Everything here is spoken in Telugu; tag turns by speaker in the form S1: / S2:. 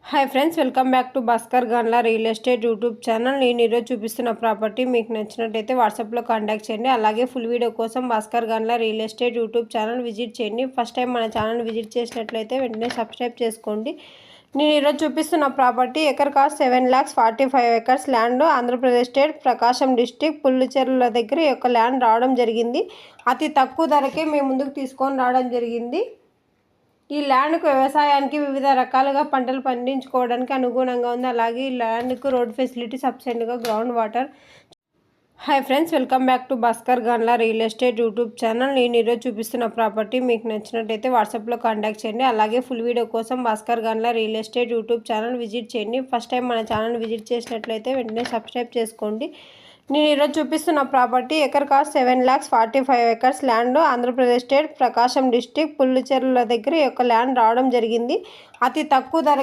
S1: Hi friends, welcome back to Bhaskar Ganla real estate YouTube channel. నేను ఈరోజు చూపిస్తున్న ప్రాపర్టీ మీకు నచ్చినట్టయితే వాట్సాప్లో కాంటాక్ట్ చేయండి. అలాగే ఫుల్ వీడియో కోసం Bhaskar Ganla real estate YouTube channel visit చేయండి. ఫస్ట్ టైం మన ఛానల్ విజిట్ చేసినట్లయితే వెంటనే సబ్స్క్రైబ్ చేసుకోండి. నేను ఈరోజు చూపిస్తున్న property acre cost 7,45 acres land, Andhra Pradesh state, Prakasam district, Pullucherla దగ్గర ఈ యొక్క ల్యాండ్ రావడం జరిగింది. అతి తక్కువ ధరకే మేము ముందుకు తీసుకొని రావడం జరిగింది. ఈ ల్యాండ్కు వ్యవసాయానికి వివిధ రకాలుగా పంటలు పండించుకోవడానికి అనుగుణంగా ఉంది. అలాగే ఈ ల్యాండ్కు రోడ్ ఫెసిలిటీ, సబ్సిడెంట్గా ground water. Hi friends, welcome back to Bhaskar Ganla real estate YouTube channel. నేను ఈరోజు చూపిస్తున్న ప్రాపర్టీ మీకు నచ్చినట్టయితే వాట్సాప్లో కాంటాక్ట్ చేయండి. అలాగే ఫుల్ వీడియో కోసం Bhaskar Ganla real estate YouTube channel visit చేయండి. ఫస్ట్ టైం మన ఛానల్ విజిట్ చేసినట్లయితే వెంటనే సబ్స్క్రైబ్ చేసుకోండి. నేను ఈరోజు చూపిస్తున్న property acre cost 7,45 acres land, Andhra Pradesh state, Prakasam district, Pullucherla దగ్గర ఈ యొక్క ల్యాండ్ రావడం జరిగింది. అతి తక్కువ ధర